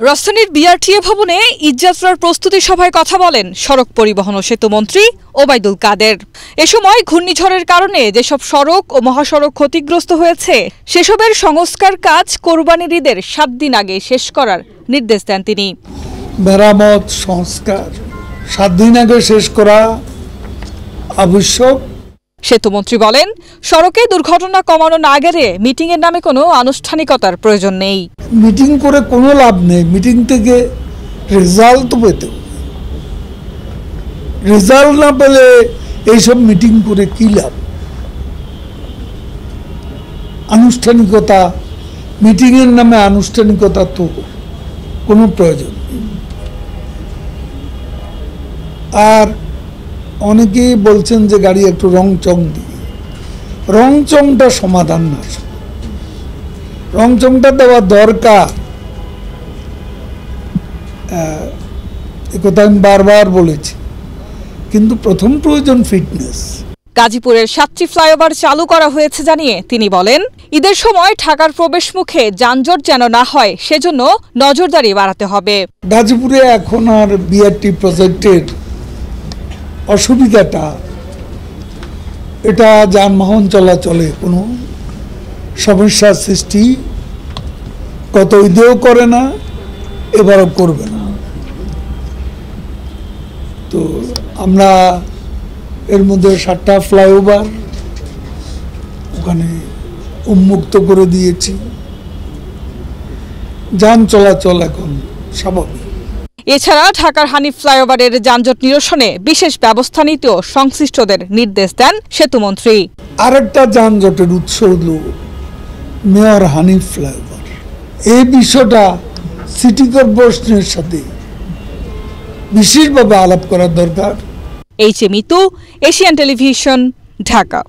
রাজধানীর বিআরটিএ ভবনে ঈদযাত্রার প্রস্তুতি সভায় কথা বলেন সড়ক পরিবহন ও সেতু মন্ত্রী ওবায়দুল কাদের। এ সময় ঘূর্ণিঝড়ের কারণে যেসব সড়ক ও মহাসড়ক ক্ষতিগ্রস্ত হয়েছে সেসবের সংস্কার কাজ কোরবানির ঈদের 7 দিন আগে শেষ করার নির্দেশ দেন তিনি। মেরামত সংস্কার 7 দিন আগে শেষ করা আবশ্যক। সেতুমন্ত্রী বলেন, সড়কে দুর্ঘটনা কমানো না গেলে মিটিংয়ের নামে কোনো আনুষ্ঠানিকতার প্রয়োজন নেই। মিটিং করে কোনো লাভ নেই, মিটিং থেকে রেজাল্ট তো পেতে হবে। রেজাল্ট না পেলে এইসব মিটিং করে কি লাভ? আনুষ্ঠানিকতা, মিটিংয়ের নামে আনুষ্ঠানিকতা তো কোনো প্রয়োজন নেই। আর অনেকেই বলছেন যে গাড়ি একটু রংচং দিয়ে, রংচংটা সমাধান না, রংচংটা দেওয়া দরকার, একথা আমি বারবার বলেছি, কিন্তু প্রথম প্রয়োজন ফিটনেস। গাজীপুরের 7টি ফ্লাইওভার চালু করা হয়েছে জানিয়ে তিনি বলেন, ঈদের সময় ঢাকার প্রবেশ মুখে যানজট যেন না হয় সেজন্য নজরদারি বাড়াতে হবে। গাজীপুরে এখন আর বিআরটি প্রজেক্টের অসুবিধাটা, এটা যানবাহন চলাচলে কোনো সমস্যার সৃষ্টি গত ঈদেও করে না, এবারও করবে না। তো আমরা এর মধ্যে 7টা ফ্লাইওভার ওখানে উন্মুক্ত করে দিয়েছি, যান চলাচল এখন স্বাভাবিক। এছাড়া ঢাকার হানিফ ফ্লাইওভারের যানজট নিরসনে বিশেষ ব্যবস্থা নিতেও সংশ্লিষ্টদের নির্দেশ দেন সেতুমন্ত্রী। আরেকটা যানজটের উৎস হল মেয়র হানিফ ফ্লাইওভার। এই বিষয়টা সিটি কর্পোরেশনের সাথে বিশেষভাবে আলাপ করা দরকার। H A Mitu, Asian television, Dhaka.